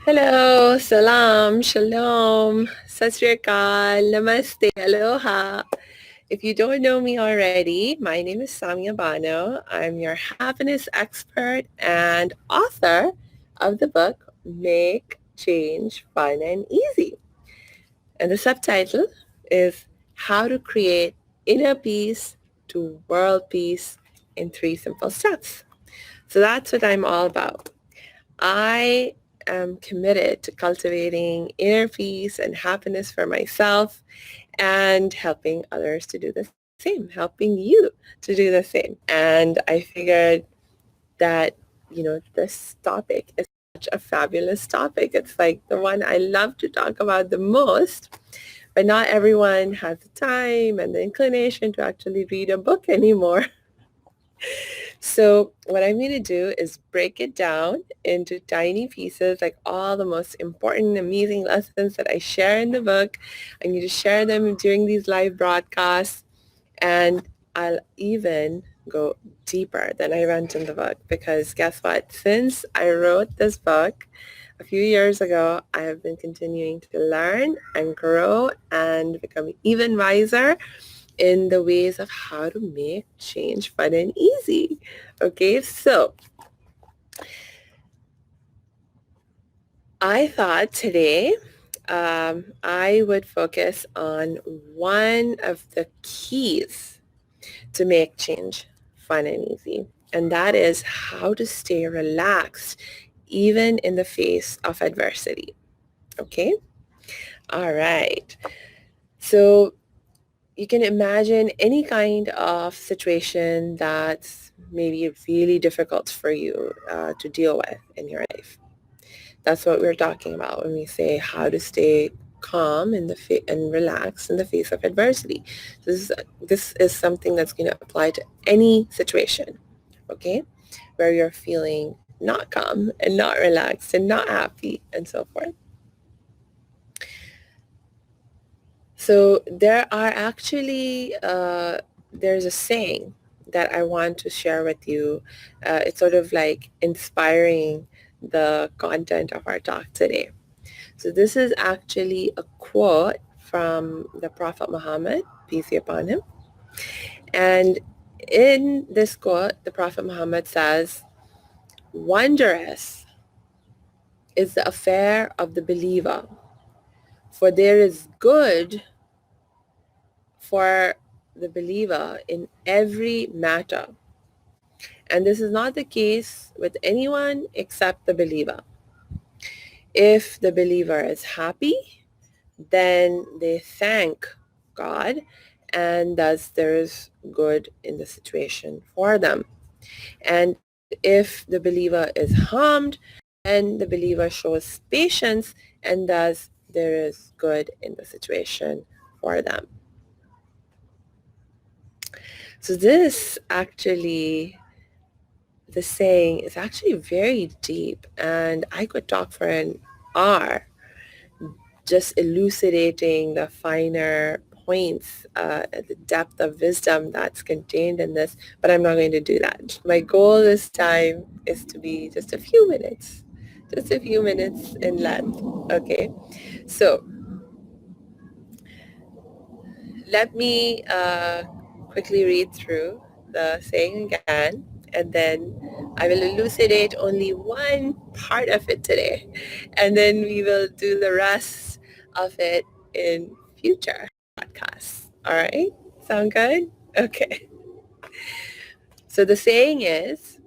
Hello, salam, shalom, sat sri akal, namaste, aloha. If you don't know me already, my name is Samia Bano. I'm your happiness expert and author of the book Make Change Fun and Easy. And the subtitle is How to Create Inner Peace to World Peace in 3 Simple Steps. So that's what I'm all about. I am committed to cultivating inner peace and happiness for myself and helping others to do the same, helping you to do the same. And I figured that, this topic is such a fabulous topic. It's like the one I love to talk about the most, but not everyone has the time and the inclination to actually read a book anymore. So what I'm going to do is break it down into tiny pieces, like all the most important, amazing lessons that I share in the book. I'm going to share them during these live broadcasts, and I'll even go deeper than I went in the book, because guess what? Since I wrote this book a few years ago, I have been continuing to learn and grow and become even wiser in the ways of how to make change fun and easy. Okay, so I thought today I would focus on one of the keys to make change fun and easy, and that is how to stay relaxed even in the face of adversity. Okay? All right. So you can imagine any kind of situation that's maybe really difficult for you to deal with in your life. That's what we're talking about when we say how to stay calm and relax in the face of adversity. This is something that's going to apply to any situation, okay, where you're feeling not calm and not relaxed and not happy and so forth. So there's a saying that I want to share with you. It's sort of like inspiring the content of our talk today. So this is actually a quote from the Prophet Muhammad, peace be upon him. And in this quote, the Prophet Muhammad says, "Wondrous is the affair of the believer, for there is good for the believer in every matter. And this is not the case with anyone except the believer. If the believer is happy, then they thank God, and thus there's good in the situation for them. And if the believer is harmed, then the believer shows patience, and thus there is good in the situation for them." So this actually, the saying is actually very deep, and I could talk for an hour just elucidating the finer points, the depth of wisdom that's contained in this, but I'm not going to do that. My goal this time is to be just a few minutes in length. Okay, so let me quickly read through the saying again, and then I will elucidate only one part of it today, and then we will do the rest of it in future podcasts. All right? Sound good? Okay. So the saying is,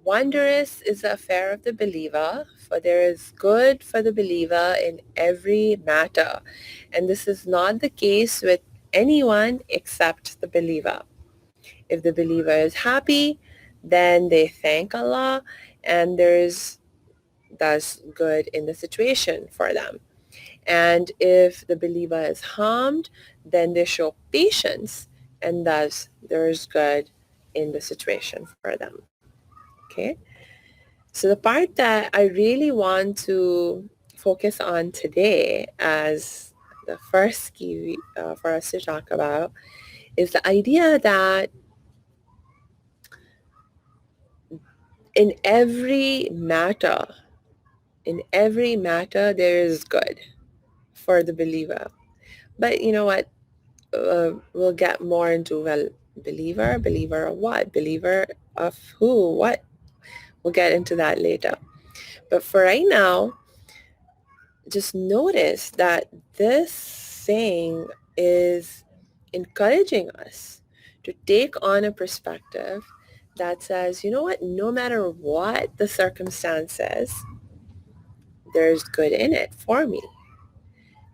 "Wondrous is the affair of the believer, for there is good for the believer in every matter. And this is not the case with anyone except the believer. If the believer is happy, then they thank Allah, and there's thus good in the situation for them. And if the believer is harmed, then they show patience, and thus there is good in the situation for them." Okay? So the part that I really want to focus on today as the first key for us to talk about is the idea that in every matter In every matter, there is good for the believer. But you know what? We'll get more into, well, believer of what? Believer of who? What? We'll get into that later. But for right now, just notice that this saying is encouraging us to take on a perspective that says, you know what, no matter what the circumstances, there's good in it for me,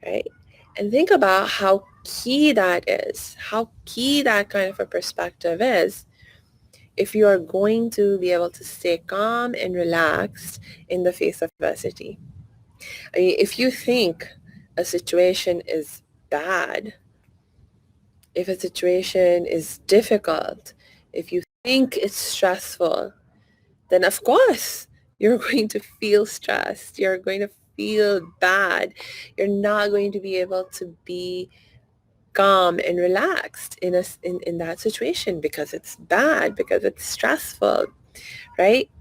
right? And think about how key that is, how key that kind of a perspective is if you are going to be able to stay calm and relaxed in the face of adversity. I mean, if you think a situation is bad, if a situation is difficult, if you think it's stressful, then of course you're going to feel stressed. You're going to feel bad. You're not going to be able to be calm and relaxed in that situation because it's bad, because it's stressful, right?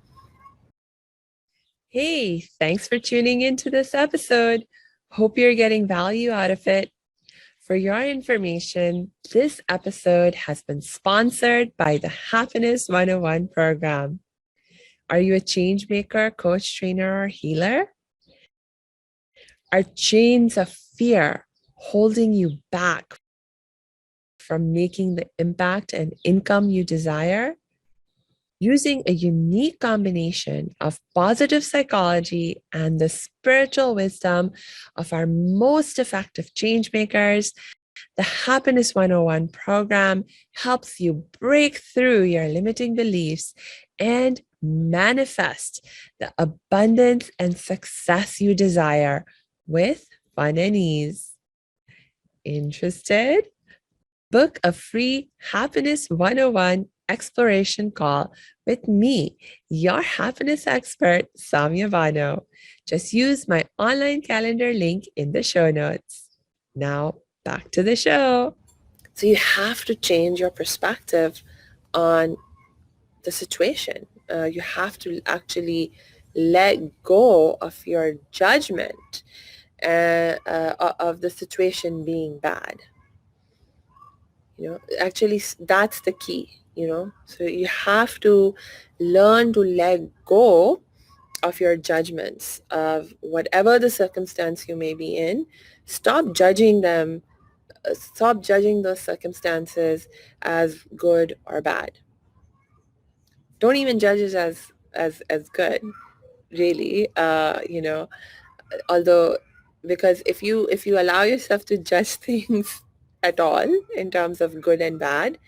Hey, thanks for tuning into this episode. Hope you're getting value out of it. For your information, this episode has been sponsored by the Happiness 101 program. Are you a change maker, coach, trainer, or healer? Are chains of fear holding you back from making the impact and income you desire? Using a unique combination of positive psychology and the spiritual wisdom of our most effective change makers, the Happiness 101 program helps you break through your limiting beliefs and manifest the abundance and success you desire with fun and ease. Interested? Book a free Happiness 101 exploration call with me, your happiness expert, Samia Bano. Just use my online calendar link in the show notes. Now, back to the show. So you have to change your perspective on the situation. You have to actually let go of your judgment of the situation being bad. Actually, that's the key. So you have to learn to let go of your judgments of whatever the circumstance you may be in. Stop judging them. Stop judging those circumstances as good or bad. Don't even judge it as good, really. Although, because if you allow yourself to judge things at all in terms of good and bad,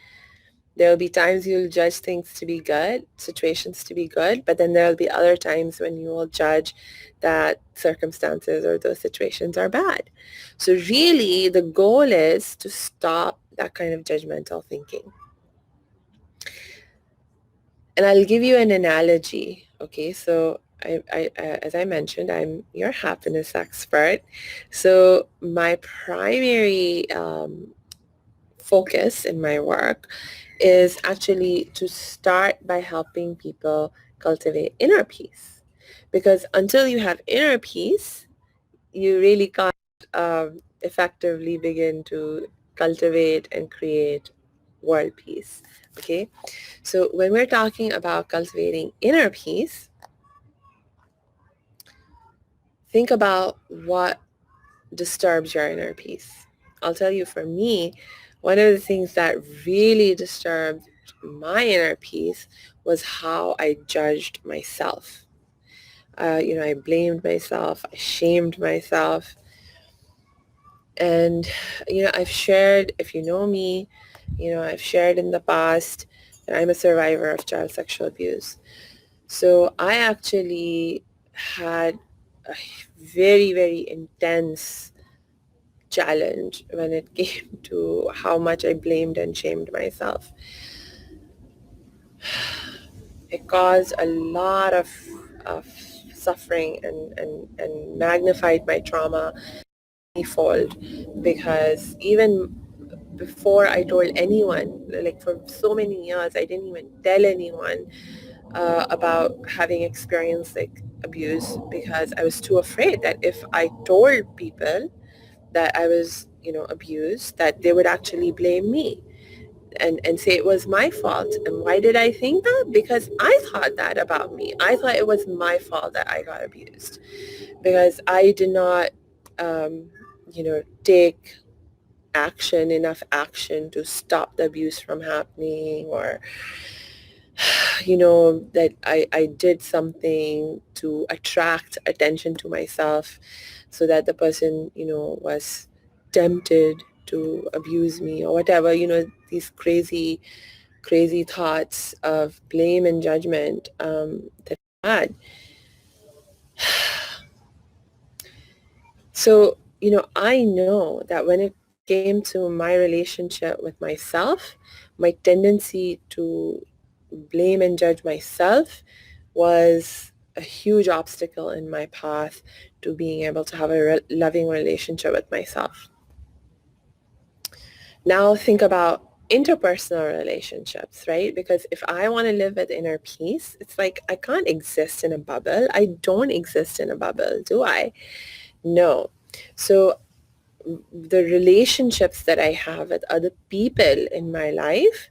there will be times you'll judge things to be good, situations to be good, but then there will be other times when you will judge that circumstances or those situations are bad. So really, the goal is to stop that kind of judgmental thinking. And I'll give you an analogy. Okay, so as I mentioned, I'm your happiness expert. So my primary focus in my work is actually to start by helping people cultivate inner peace. Because until you have inner peace, you really can't effectively begin to cultivate and create world peace. Okay, so when we're talking about cultivating inner peace, think about what disturbs your inner peace. I'll tell you, for me, one of the things that really disturbed my inner peace was how I judged myself. I blamed myself, I shamed myself. And, I've shared, if you know me, I've shared in the past that I'm a survivor of child sexual abuse. So I actually had a very, very intense challenge when it came to how much I blamed and shamed myself. It caused a lot of suffering and magnified my trauma fold, because even before I told anyone, like for so many years, I didn't even tell anyone about having experienced like abuse because I was too afraid that if I told people that I was, abused, that they would actually blame me and say it was my fault. And why did I think that? Because I thought that about me. I thought it was my fault that I got abused because I did not, take enough action to stop the abuse from happening, or that I did something to attract attention to myself so that the person, was tempted to abuse me or whatever, these crazy thoughts of blame and judgment that I had. So, I know that when it came to my relationship with myself, my tendency to blame and judge myself was a huge obstacle in my path to being able to have a loving relationship with myself. Now think about interpersonal relationships, right? Because if I want to live with inner peace, it's like I can't exist in a bubble. I don't exist in a bubble, do I? No. So the relationships that I have with other people in my life,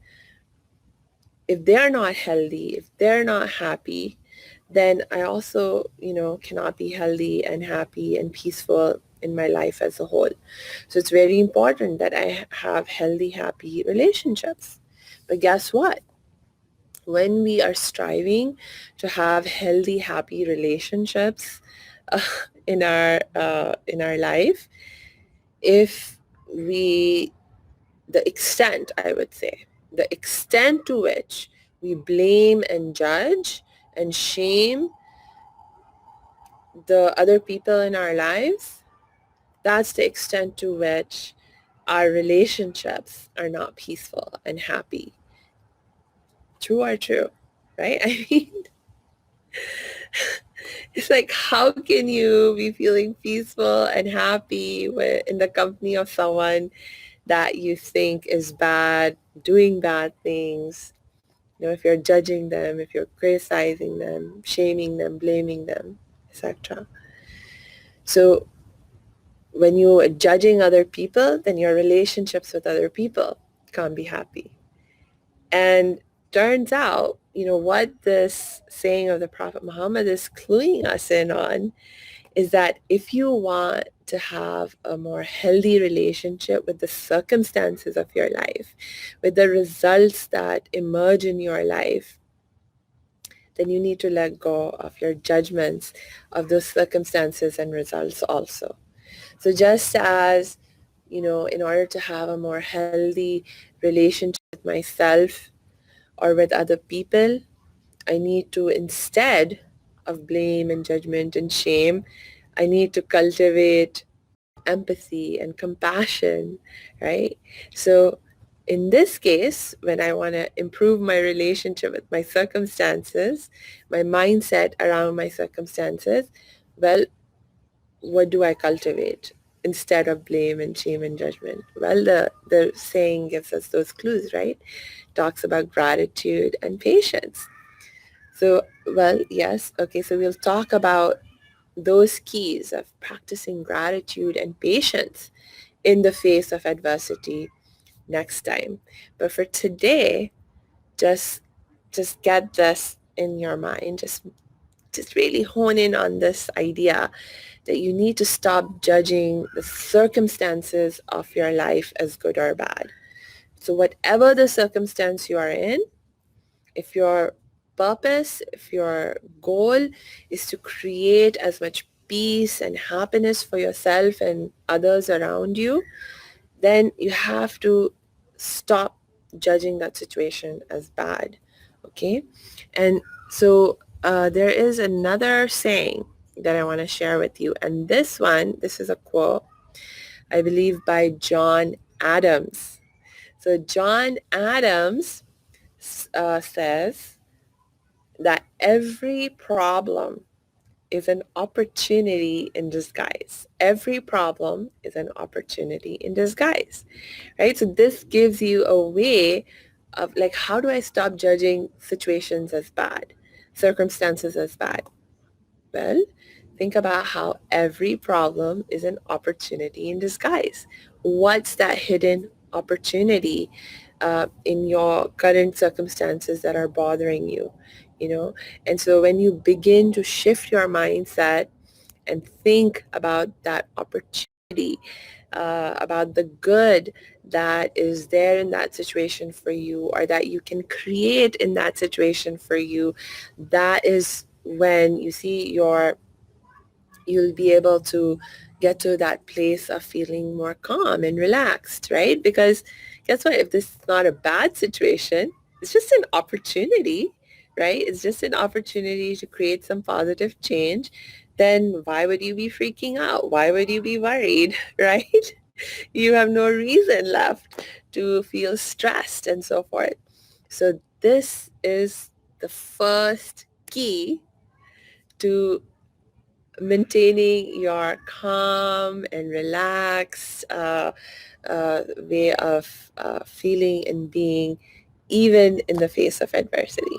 if they're not healthy, if they're not happy, then I also, cannot be healthy and happy and peaceful in my life as a whole. So it's very important that I have healthy, happy relationships. But guess what? When we are striving to have healthy, happy relationships uh, in our life, if we the extent, I would say, the extent to which we blame and judge and shame the other people in our lives, that's the extent to which our relationships are not peaceful and happy. True or true, right? I mean, it's like, how can you be feeling peaceful and happy in the company of someone that you think is bad, doing bad things? If you're judging them, if you're criticizing them, shaming them, blaming them, etc. So when you are judging other people, then your relationships with other people can't be happy. And turns out, what this saying of the Prophet Muhammad is cluing us in on is that if you want to have a more healthy relationship with the circumstances of your life, with the results that emerge in your life, then you need to let go of your judgments of those circumstances and results also. So just as, in order to have a more healthy relationship with myself or with other people, I need to, instead of blame and judgment and shame, I need to cultivate empathy and compassion, right? So in this case, when I want to improve my relationship with my circumstances, my mindset around my circumstances, well, what do I cultivate instead of blame and shame and judgment? Well, the saying gives us those clues, right? Talks about gratitude and patience. So, well, yes, okay, so we'll talk about those keys of practicing gratitude and patience in the face of adversity next time. But for today, just just get this in your mind. Just really hone in on this idea that you need to stop judging the circumstances of your life as good or bad. So whatever the circumstance you are in, if your purpose, if your goal is to create as much peace and happiness for yourself and others around you, then you have to stop judging that situation as bad. Okay? And so there is another saying that I want to share with you. And this is a quote, I believe, by John Adams. So John Adams says that every problem is an opportunity in disguise. Every problem is an opportunity in disguise, right? So this gives you a way of like, how do I stop judging situations as bad, circumstances as bad? well, think about how every problem is an opportunity in disguise. What's that hidden opportunity in your current circumstances that are bothering you? You know, and so when you begin to shift your mindset and think about that opportunity, about the good that is there in that situation for you, or that you can create in that situation for you, that is when you see you'll be able to get to that place of feeling more calm and relaxed, right? Because guess what? If this is not a bad situation, it's just an opportunity, right? It's just an opportunity to create some positive change. Then why would you be freaking out? Why would you be worried, right? You have no reason left to feel stressed and so forth. So this is the first key to maintaining your calm and relaxed way of feeling and being, even in the face of adversity.